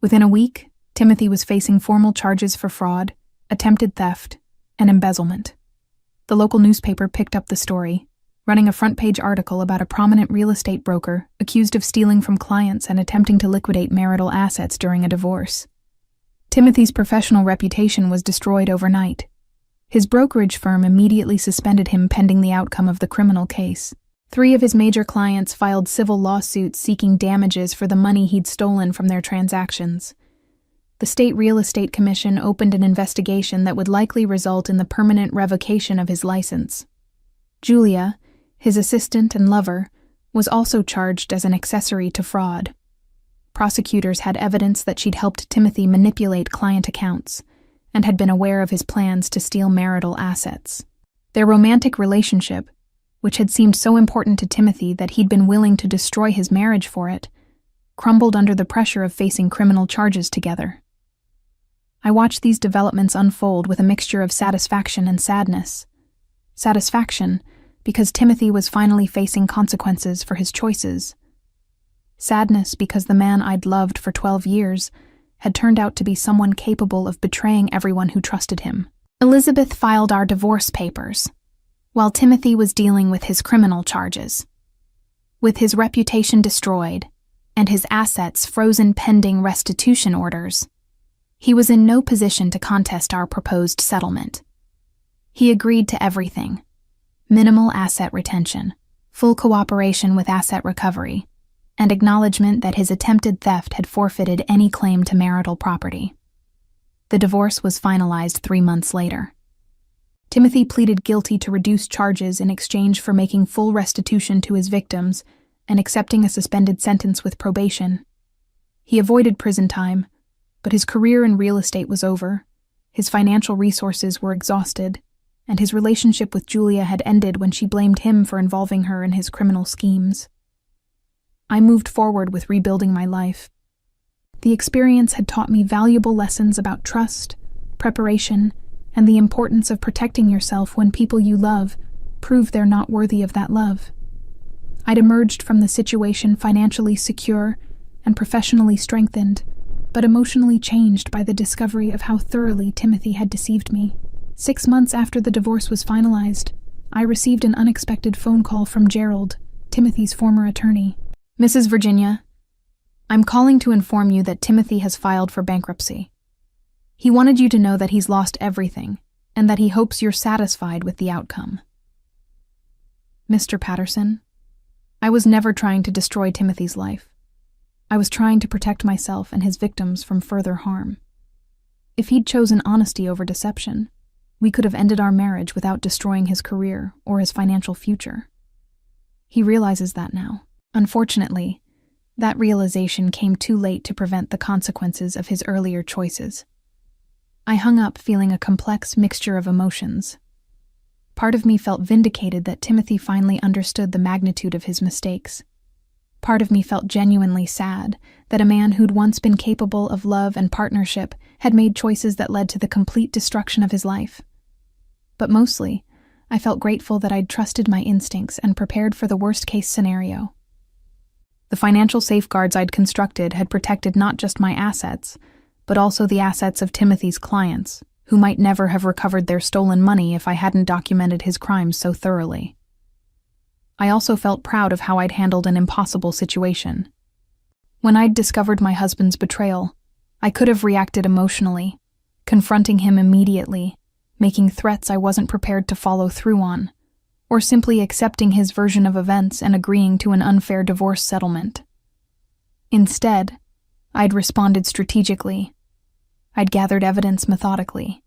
Within a week, Timothy was facing formal charges for fraud, attempted theft, and embezzlement. The local newspaper picked up the story, running a front-page article about a prominent real estate broker accused of stealing from clients and attempting to liquidate marital assets during a divorce. Timothy's professional reputation was destroyed overnight. His brokerage firm immediately suspended him pending the outcome of the criminal case. 3 of his major clients filed civil lawsuits seeking damages for the money he'd stolen from their transactions. The State Real Estate Commission opened an investigation that would likely result in the permanent revocation of his license. Julia, his assistant and lover, was also charged as an accessory to fraud. Prosecutors had evidence that she'd helped Timothy manipulate client accounts and had been aware of his plans to steal marital assets. Their romantic relationship, which had seemed so important to Timothy that he'd been willing to destroy his marriage for it, crumbled under the pressure of facing criminal charges together. I watched these developments unfold with a mixture of satisfaction and sadness. Satisfaction, because Timothy was finally facing consequences for his choices. Sadness, because the man I'd loved for 12 years had turned out to be someone capable of betraying everyone who trusted him. Elizabeth filed our divorce papers, while Timothy was dealing with his criminal charges. With his reputation destroyed and his assets frozen pending restitution orders, he was in no position to contest our proposed settlement. He agreed to everything: minimal asset retention, full cooperation with asset recovery, and acknowledgement that his attempted theft had forfeited any claim to marital property. The divorce was finalized 3 months later. Timothy pleaded guilty to reduced charges in exchange for making full restitution to his victims and accepting a suspended sentence with probation. He avoided prison time, But his career in real estate was over, his financial resources were exhausted, and his relationship with Julia had ended when she blamed him for involving her in his criminal schemes. I moved forward with rebuilding my life. The experience had taught me valuable lessons about trust, preparation, and the importance of protecting yourself when people you love prove they're not worthy of that love. I'd emerged from the situation financially secure and professionally strengthened, but emotionally changed by the discovery of how thoroughly Timothy had deceived me. 6 months after the divorce was finalized, I received an unexpected phone call from Gerald, Timothy's former attorney. "Mrs. Virginia, I'm calling to inform you that Timothy has filed for bankruptcy. He wanted you to know that he's lost everything, and that he hopes you're satisfied with the outcome." Mr. Patterson, I was never trying to destroy Timothy's life. I was trying to protect myself and his victims from further harm. If he'd chosen honesty over deception, we could have ended our marriage without destroying his career or his financial future. He realizes that now. Unfortunately, that realization came too late to prevent the consequences of his earlier choices. I hung up feeling a complex mixture of emotions. Part of me felt vindicated that Timothy finally understood the magnitude of his mistakes. Part of me felt genuinely sad that a man who'd once been capable of love and partnership had made choices that led to the complete destruction of his life. But mostly, I felt grateful that I'd trusted my instincts and prepared for the worst-case scenario. The financial safeguards I'd constructed had protected not just my assets, but also the assets of Timothy's clients, who might never have recovered their stolen money if I hadn't documented his crimes so thoroughly. I also felt proud of how I'd handled an impossible situation. When I'd discovered my husband's betrayal, I could have reacted emotionally, confronting him immediately, making threats I wasn't prepared to follow through on, or simply accepting his version of events and agreeing to an unfair divorce settlement. Instead, I'd responded strategically. I'd gathered evidence methodically.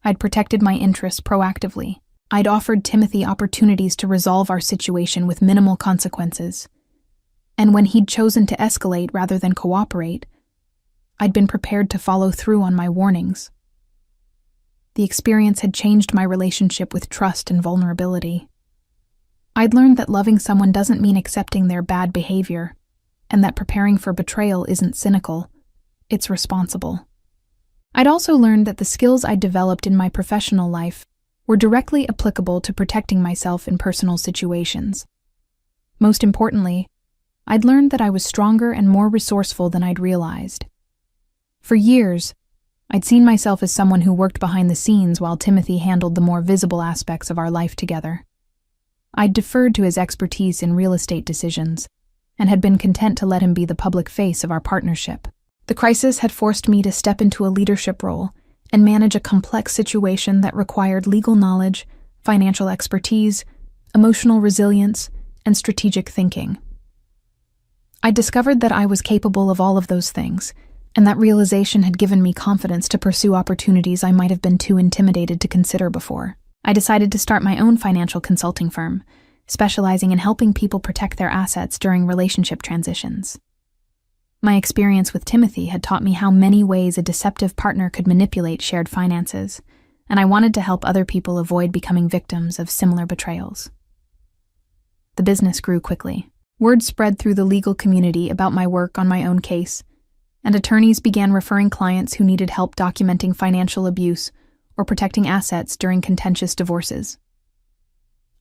I'd protected my interests proactively. I'd offered Timothy opportunities to resolve our situation with minimal consequences. And when he'd chosen to escalate rather than cooperate, I'd been prepared to follow through on my warnings. The experience had changed my relationship with trust and vulnerability. I'd learned that loving someone doesn't mean accepting their bad behavior, and that preparing for betrayal isn't cynical, it's responsible. I'd also learned that the skills I'd developed in my professional life were directly applicable to protecting myself in personal situations. Most importantly, I'd learned that I was stronger and more resourceful than I'd realized. For years, I'd seen myself as someone who worked behind the scenes while Timothy handled the more visible aspects of our life together. I'd deferred to his expertise in real estate decisions and had been content to let him be the public face of our partnership. The crisis had forced me to step into a leadership role and manage a complex situation that required legal knowledge, financial expertise, emotional resilience, and strategic thinking. I discovered that I was capable of all of those things, and that realization had given me confidence to pursue opportunities I might have been too intimidated to consider before. I decided to start my own financial consulting firm, specializing in helping people protect their assets during relationship transitions. My experience with Timothy had taught me how many ways a deceptive partner could manipulate shared finances, and I wanted to help other people avoid becoming victims of similar betrayals. The business grew quickly. Word spread through the legal community about my work on my own case, and attorneys began referring clients who needed help documenting financial abuse or protecting assets during contentious divorces.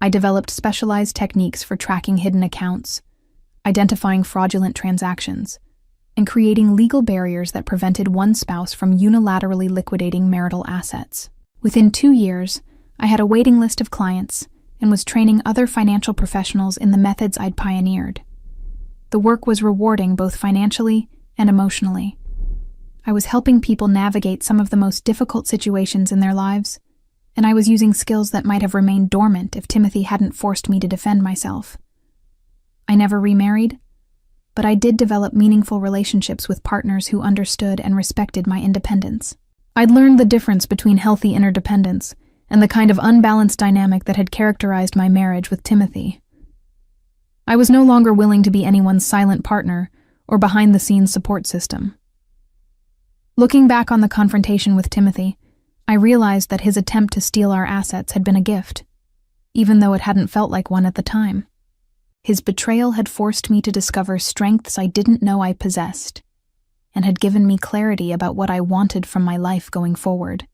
I developed specialized techniques for tracking hidden accounts, identifying fraudulent transactions, and creating legal barriers that prevented one spouse from unilaterally liquidating marital assets. Within 2 years, I had a waiting list of clients and was training other financial professionals in the methods I'd pioneered. The work was rewarding both financially and emotionally. I was helping people navigate some of the most difficult situations in their lives, and I was using skills that might have remained dormant if Timothy hadn't forced me to defend myself. I never remarried, but I did develop meaningful relationships with partners who understood and respected my independence. I'd learned the difference between healthy interdependence and the kind of unbalanced dynamic that had characterized my marriage with Timothy. I was no longer willing to be anyone's silent partner or behind-the-scenes support system. Looking back on the confrontation with Timothy, I realized that his attempt to steal our assets had been a gift, even though it hadn't felt like one at the time. His betrayal had forced me to discover strengths I didn't know I possessed, and had given me clarity about what I wanted from my life going forward.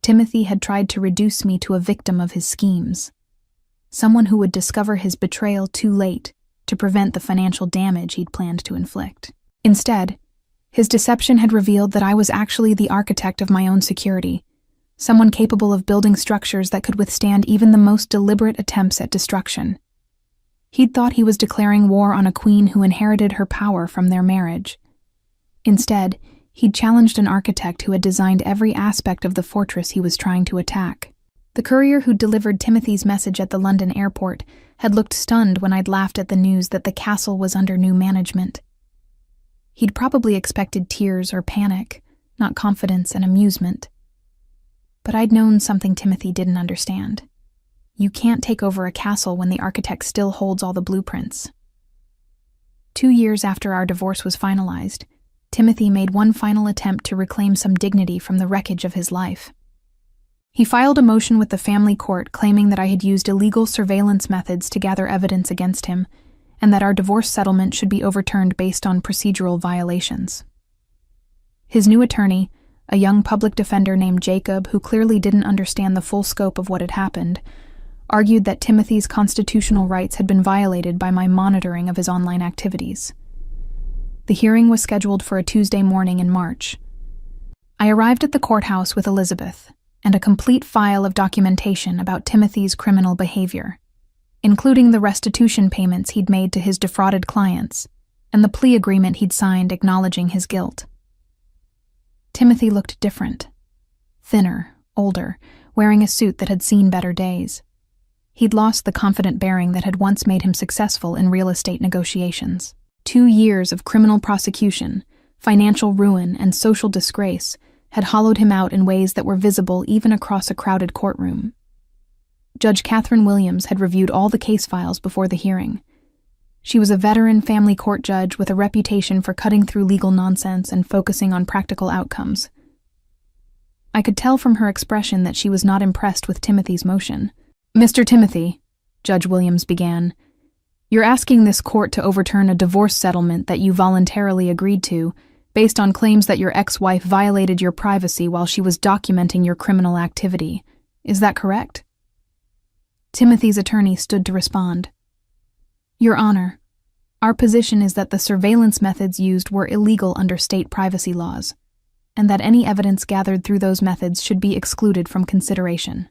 Timothy had tried to reduce me to a victim of his schemes, someone who would discover his betrayal too late to prevent the financial damage he'd planned to inflict. Instead, his deception had revealed that I was actually the architect of my own security, someone capable of building structures that could withstand even the most deliberate attempts at destruction. He'd thought he was declaring war on a queen who inherited her power from their marriage. Instead, he'd challenged an architect who had designed every aspect of the fortress he was trying to attack. The courier who delivered Timothy's message at the London airport had looked stunned when I'd laughed at the news that the castle was under new management. He'd probably expected tears or panic, not confidence and amusement. But I'd known something Timothy didn't understand. You can't take over a castle when the architect still holds all the blueprints. 2 years after our divorce was finalized, Timothy made one final attempt to reclaim some dignity from the wreckage of his life. He filed a motion with the family court claiming that I had used illegal surveillance methods to gather evidence against him, and that our divorce settlement should be overturned based on procedural violations. His new attorney, a young public defender named Jacob who clearly didn't understand the full scope of what had happened, argued that Timothy's constitutional rights had been violated by my monitoring of his online activities. The hearing was scheduled for a Tuesday morning in March. I arrived at the courthouse with Elizabeth and a complete file of documentation about Timothy's criminal behavior, including the restitution payments he'd made to his defrauded clients and the plea agreement he'd signed acknowledging his guilt. Timothy looked different. Thinner, older, wearing a suit that had seen better days. He'd lost the confident bearing that had once made him successful in real estate negotiations. 2 years of criminal prosecution, financial ruin, and social disgrace had hollowed him out in ways that were visible even across a crowded courtroom. Judge Catherine Williams had reviewed all the case files before the hearing. She was a veteran family court judge with a reputation for cutting through legal nonsense and focusing on practical outcomes. I could tell from her expression that she was not impressed with Timothy's motion. "Mr. Timothy," Judge Williams began, "you're asking this court to overturn a divorce settlement that you voluntarily agreed to, based on claims that your ex-wife violated your privacy while she was documenting your criminal activity. Is that correct?" Timothy's attorney stood to respond. "Your Honor, our position is that the surveillance methods used were illegal under state privacy laws, and that any evidence gathered through those methods should be excluded from consideration."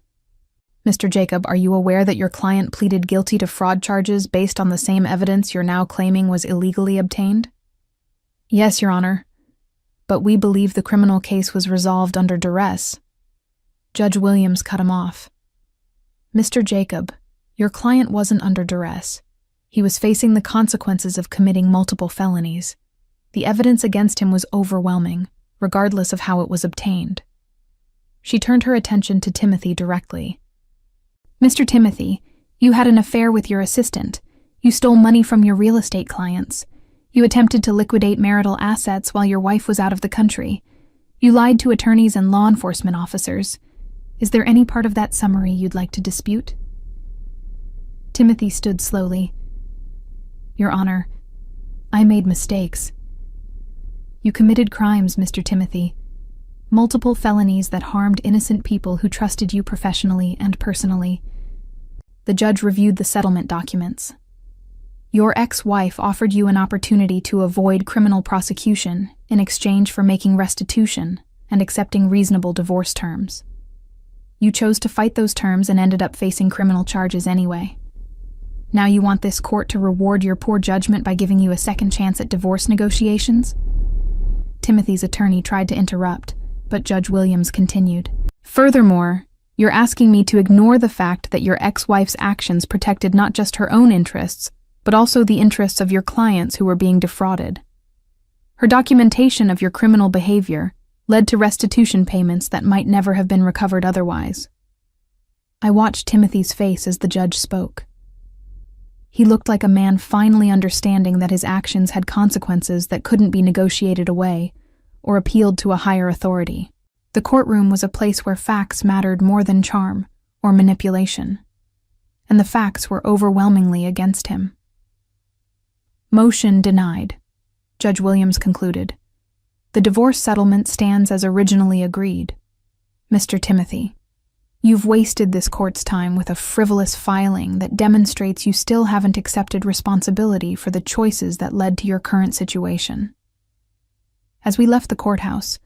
"Mr. Jacob, are you aware that your client pleaded guilty to fraud charges based on the same evidence you're now claiming was illegally obtained?" "Yes, Your Honor, but we believe the criminal case was resolved under duress." Judge Williams cut him off. "Mr. Jacob, your client wasn't under duress. He was facing the consequences of committing multiple felonies. The evidence against him was overwhelming, regardless of how it was obtained." She turned her attention to Timothy directly. "Mr. Timothy, you had an affair with your assistant. You stole money from your real estate clients. You attempted to liquidate marital assets while your wife was out of the country. You lied to attorneys and law enforcement officers. Is there any part of that summary you'd like to dispute?" Timothy stood slowly. "Your Honor, I made mistakes." "You committed crimes, Mr. Timothy. Multiple felonies that harmed innocent people who trusted you professionally and personally." The judge reviewed the settlement documents. "Your ex-wife offered you an opportunity to avoid criminal prosecution in exchange for making restitution and accepting reasonable divorce terms. You chose to fight those terms and ended up facing criminal charges anyway. Now you want this court to reward your poor judgment by giving you a second chance at divorce negotiations?" Timothy's attorney tried to interrupt, but Judge Williams continued. "Furthermore, you're asking me to ignore the fact that your ex-wife's actions protected not just her own interests, but also the interests of your clients who were being defrauded. Her documentation of your criminal behavior led to restitution payments that might never have been recovered otherwise." I watched Timothy's face as the judge spoke. He looked like a man finally understanding that his actions had consequences that couldn't be negotiated away, or appealed to a higher authority. The courtroom was a place where facts mattered more than charm or manipulation, and the facts were overwhelmingly against him. Motion denied, Judge Williams concluded. The divorce settlement stands as originally agreed. Mr. Timothy, you've wasted this court's time with a frivolous filing that demonstrates you still haven't accepted responsibility for the choices that led to your current situation. As we left the courthouse,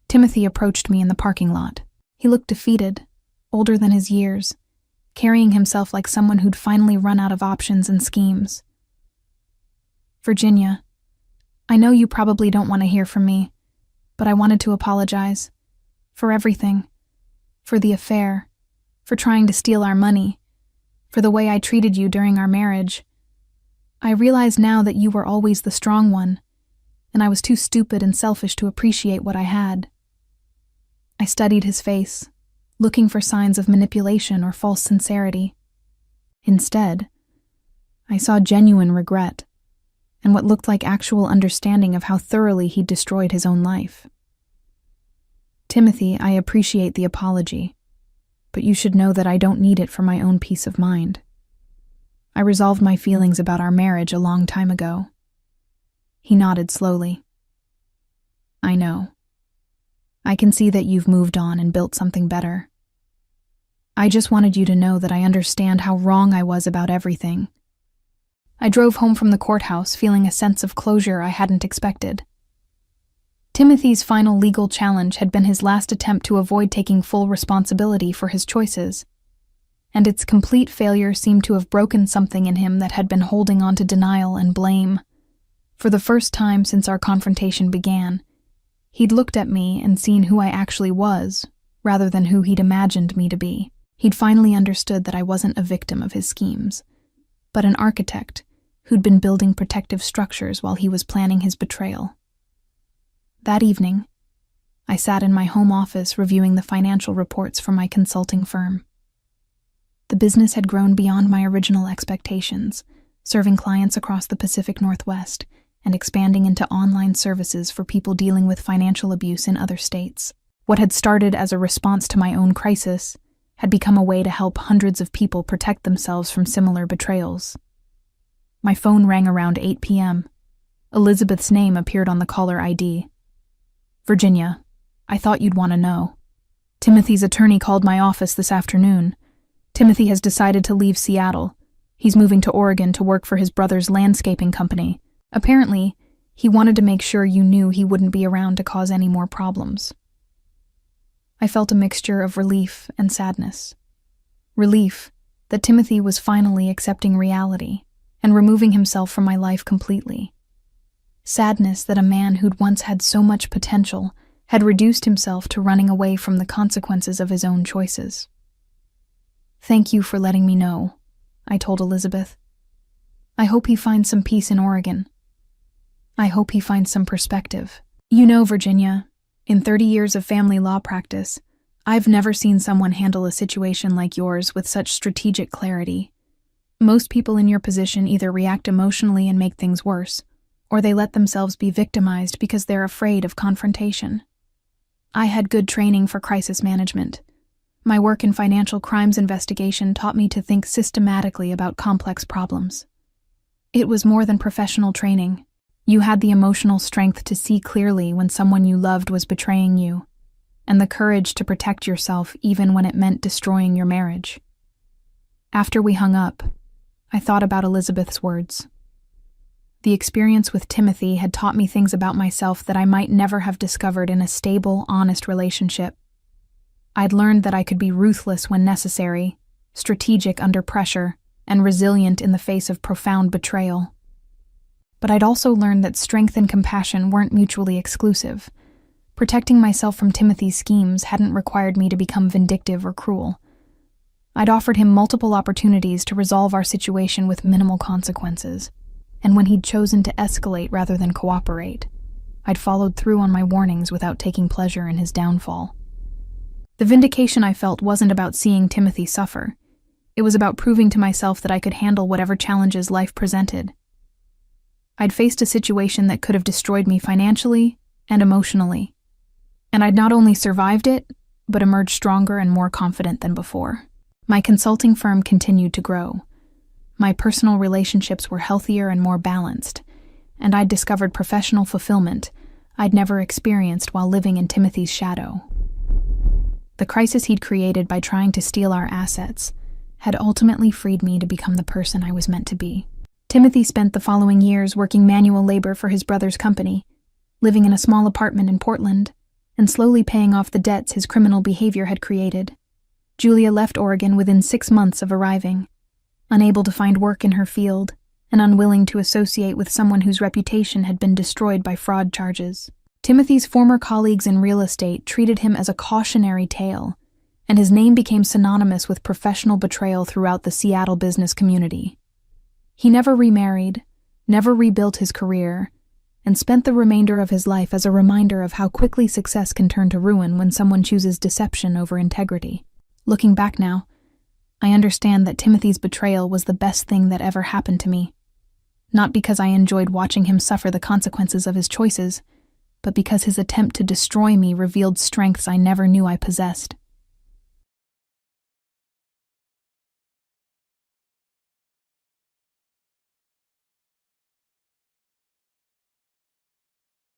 Timothy approached me in the parking lot. He looked defeated, older than his years, carrying himself like someone who'd finally run out of options and schemes. Virginia, I know you probably don't want to hear from me, but I wanted to apologize. For everything. For the affair. For trying to steal our money. For the way I treated you during our marriage. I realize now that you were always the strong one, and I was too stupid and selfish to appreciate what I had. I studied his face, looking for signs of manipulation or false sincerity. Instead, I saw genuine regret, and what looked like actual understanding of how thoroughly he'd destroyed his own life. Timothy, I appreciate the apology, but you should know that I don't need it for my own peace of mind. I resolved my feelings about our marriage a long time ago. He nodded slowly. I know. I can see that you've moved on and built something better. I just wanted you to know that I understand how wrong I was about everything. I drove home from the courthouse feeling a sense of closure I hadn't expected. Timothy's final legal challenge had been his last attempt to avoid taking full responsibility for his choices, and its complete failure seemed to have broken something in him that had been holding on to denial and blame. For the first time since our confrontation began, he'd looked at me and seen who I actually was, rather than who he'd imagined me to be. He'd finally understood that I wasn't a victim of his schemes, but an architect who'd been building protective structures while he was planning his betrayal. That evening, I sat in my home office reviewing the financial reports for my consulting firm. The business had grown beyond my original expectations, serving clients across the Pacific Northwest and expanding into online services for people dealing with financial abuse in other states. What had started as a response to my own crisis had become a way to help hundreds of people protect themselves from similar betrayals. My phone rang around 8 p.m. Elizabeth's name appeared on the caller ID. Virginia, I thought you'd want to know. Timothy's attorney called my office this afternoon. Timothy has decided to leave Seattle. He's moving to Oregon to work for his brother's landscaping company. Apparently, he wanted to make sure you knew he wouldn't be around to cause any more problems. I felt a mixture of relief and sadness. Relief that Timothy was finally accepting reality and removing himself from my life completely. Sadness that a man who'd once had so much potential had reduced himself to running away from the consequences of his own choices. Thank you for letting me know, I told Elizabeth. I hope he finds some peace in Oregon. I hope he finds some perspective. You know, Virginia, in 30 years of family law practice, I've never seen someone handle a situation like yours with such strategic clarity. Most people in your position either react emotionally and make things worse, or they let themselves be victimized because they're afraid of confrontation. I had good training for crisis management. My work in financial crimes investigation taught me to think systematically about complex problems. It was more than professional training. You had the emotional strength to see clearly when someone you loved was betraying you, and the courage to protect yourself even when it meant destroying your marriage. After we hung up, I thought about Elizabeth's words. The experience with Timothy had taught me things about myself that I might never have discovered in a stable, honest relationship. I'd learned that I could be ruthless when necessary, strategic under pressure, and resilient in the face of profound betrayal. But I'd also learned that strength and compassion weren't mutually exclusive. Protecting myself from Timothy's schemes hadn't required me to become vindictive or cruel. I'd offered him multiple opportunities to resolve our situation with minimal consequences, and when he'd chosen to escalate rather than cooperate, I'd followed through on my warnings without taking pleasure in his downfall. The vindication I felt wasn't about seeing Timothy suffer. It was about proving to myself that I could handle whatever challenges life presented. I'd faced a situation that could have destroyed me financially, and emotionally. And I'd not only survived it, but emerged stronger and more confident than before. My consulting firm continued to grow. My personal relationships were healthier and more balanced, and I'd discovered professional fulfillment I'd never experienced while living in Timothy's shadow. The crisis he'd created by trying to steal our assets had ultimately freed me to become the person I was meant to be. Timothy spent the following years working manual labor for his brother's company, living in a small apartment in Portland, and slowly paying off the debts his criminal behavior had created. Julia left Oregon within 6 months of arriving, unable to find work in her field and unwilling to associate with someone whose reputation had been destroyed by fraud charges. Timothy's former colleagues in real estate treated him as a cautionary tale, and his name became synonymous with professional betrayal throughout the Seattle business community. He never remarried, never rebuilt his career, and spent the remainder of his life as a reminder of how quickly success can turn to ruin when someone chooses deception over integrity. Looking back now, I understand that Timothy's betrayal was the best thing that ever happened to me. Not because I enjoyed watching him suffer the consequences of his choices, but because his attempt to destroy me revealed strengths I never knew I possessed.